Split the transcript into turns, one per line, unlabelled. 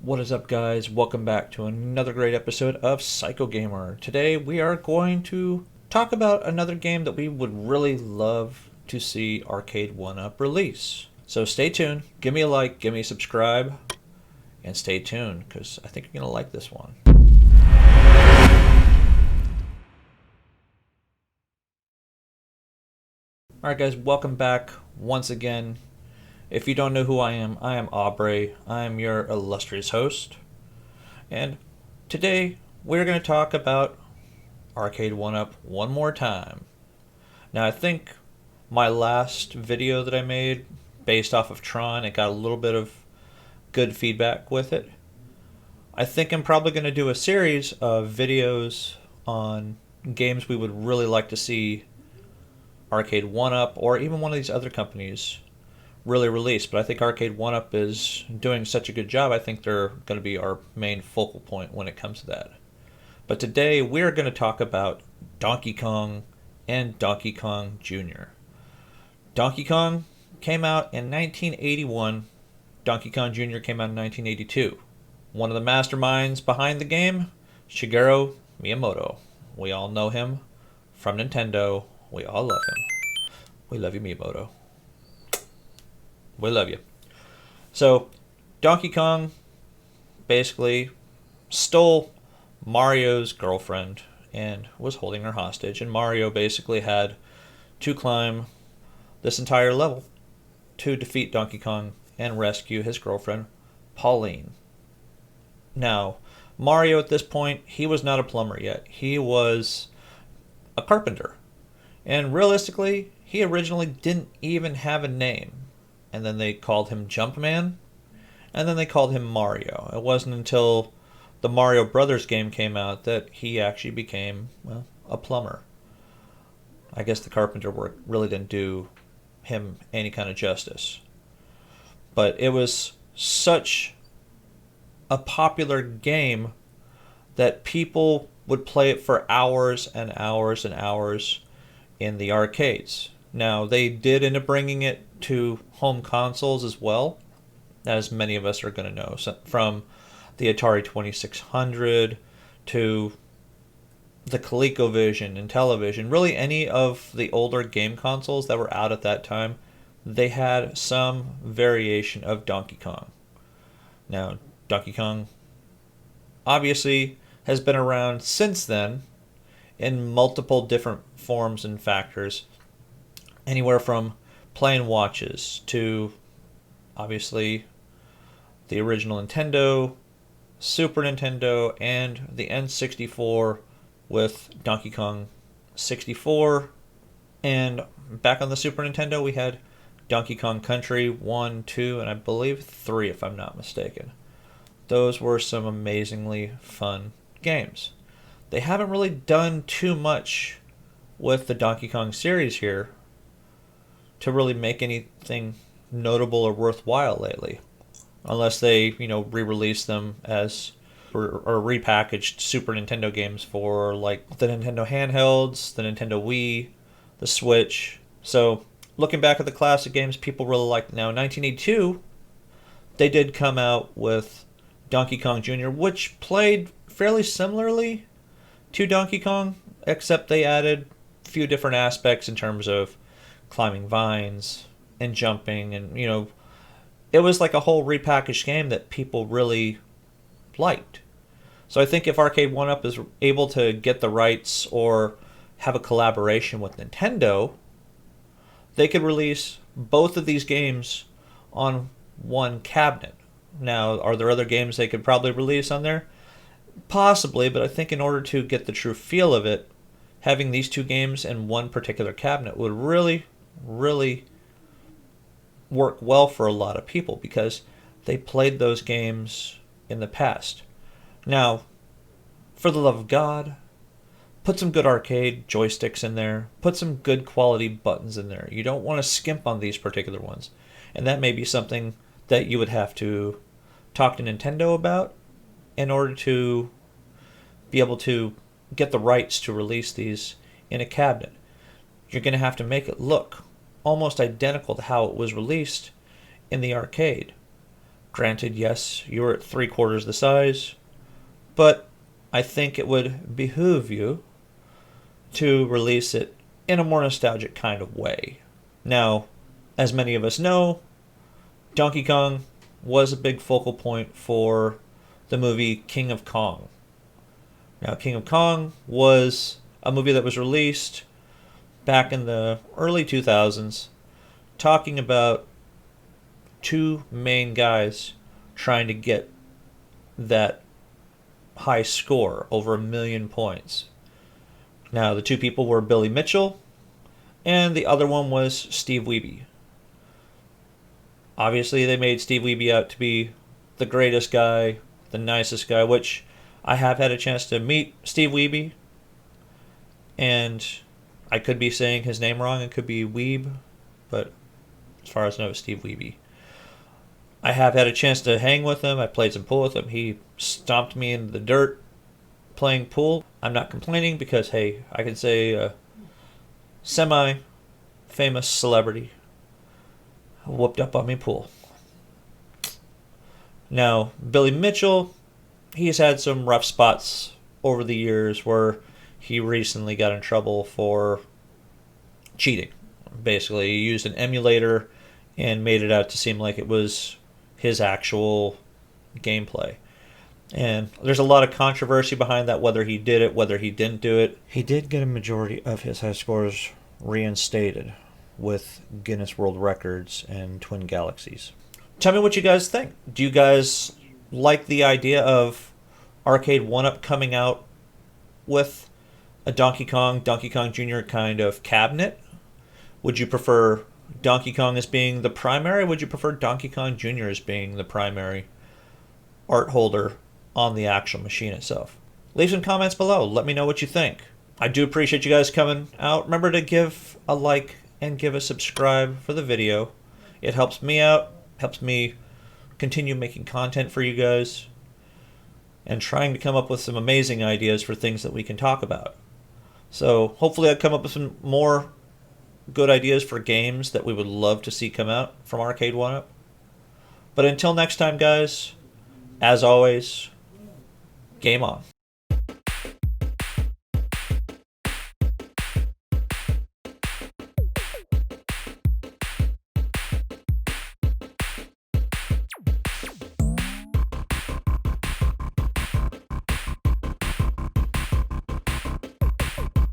What is up, guys? Welcome back to another great episode of Psycho Gamer. Today we are going to talk about another game that we would really love to see Arcade1up release. So stay tuned, give me a like, give me a subscribe, and stay tuned because I think you're going to like this one. Alright, guys, welcome back once again. If you don't know who I am Aubrey. I am your illustrious host. And today we're going to talk about Arcade1up one more time. Now, I think my last video that I made based off of Tron, it got a little bit of good feedback with it. I think I'm probably going to do a series of videos on games we would really like to see Arcade1up or even one of these other companies really release. But I think Arcade1up is doing such a good job, I think they're going to be our main focal point when it comes to that. But today we're going to talk about Donkey Kong and Donkey Kong Jr. Donkey Kong came out in 1981. Donkey Kong Jr. came out in 1982. One of the masterminds behind the game, Shigeru Miyamoto. We all know him from Nintendo. We all love him. We love you, Miyamoto. We love you. So, Donkey Kong basically stole Mario's girlfriend and was holding her hostage. And Mario basically had to climb this entire level to defeat Donkey Kong and rescue his girlfriend, Pauline. Now, Mario at this point, he was not a plumber yet. He was a carpenter. And realistically, he originally didn't even have a name. And then they called him Jumpman, and then they called him Mario. It wasn't until the Mario Brothers game came out that he actually became, well, a plumber. I guess the carpenter work really didn't do him any kind of justice. But it was such a popular game that people would play it for hours and hours and hours in the arcades. Now, they did end up bringing it to home consoles as well, as many of us are going to know. So from the Atari 2600 to the ColecoVision and Television, really any of the older game consoles that were out at that time, they had some variation of Donkey Kong. Now, Donkey Kong obviously has been around since then in multiple different forms and factors. Anywhere from playing watches to, obviously, the original Nintendo, Super Nintendo, and the N64 with Donkey Kong 64. And back on the Super Nintendo, we had Donkey Kong Country 1, 2, and I believe 3, if I'm not mistaken. Those were some amazingly fun games. They haven't really done too much with the Donkey Kong series here to really make anything notable or worthwhile lately, unless they, re-release them as or repackaged Super Nintendo games for like the Nintendo handhelds, the Nintendo Wii, the Switch. So looking back at the classic games, people really like. Now, in 1982, they did come out with Donkey Kong Jr., which played fairly similarly to Donkey Kong, except they added a few different aspects in terms of climbing vines and jumping, and it was like a whole repackaged game that people really liked. So I think if Arcade1up is able to get the rights or have a collaboration with Nintendo, they could release both of these games on one cabinet. Now, are there other games they could probably release on there? Possibly, but I think in order to get the true feel of it, having these two games in one particular cabinet would really work well for a lot of people because they played those games in the past. Now, for the love of God, put some good arcade joysticks in there. Put some good quality buttons in there. You don't want to skimp on these particular ones. And that may be something that you would have to talk to Nintendo about in order to be able to get the rights to release these in a cabinet. You're going to have to make it look almost identical to how it was released in the arcade. Granted, yes, you were at 3/4 the size, but I think it would behoove you to release it in a more nostalgic kind of way. Now, as many of us know, Donkey Kong was a big focal point for the movie King of Kong. Now, King of Kong was a movie that was released back in the early 2000s, talking about two main guys trying to get that high score, over 1,000,000 points. Now, the two people were Billy Mitchell, and the other one was Steve Wiebe. Obviously, they made Steve Wiebe out to be the greatest guy, the nicest guy, which I have had a chance to meet Steve Wiebe, and I could be saying his name wrong. It could be Weeb, but as far as I know, it's Steve Wiebe. I have had a chance to hang with him. I played some pool with him. He stomped me in the dirt playing pool. I'm not complaining because, hey, I can say a semi-famous celebrity whooped up on me pool. Now, Billy Mitchell, he's had some rough spots over the years where he recently got in trouble for cheating. Basically, he used an emulator and made it out to seem like it was his actual gameplay. And there's a lot of controversy behind that, whether he did it, whether he didn't do it. He did get a majority of his high scores reinstated with Guinness World Records and Twin Galaxies. Tell me what you guys think. Do you guys like the idea of Arcade1up coming out with a Donkey Kong Jr. kind of cabinet? Would you prefer Donkey Kong as being the primary? Would you prefer Donkey Kong Jr. as being the primary art holder on the actual machine itself? Leave some comments below. Let me know what you think. I do appreciate you guys coming out. Remember to give a like and give a subscribe for the video. It helps me out, helps me continue making content for you guys, and trying to come up with some amazing ideas for things that we can talk about. So hopefully I'll come up with some more good ideas for games that we would love to see come out from Arcade1up. But until next time, guys, as always, game on.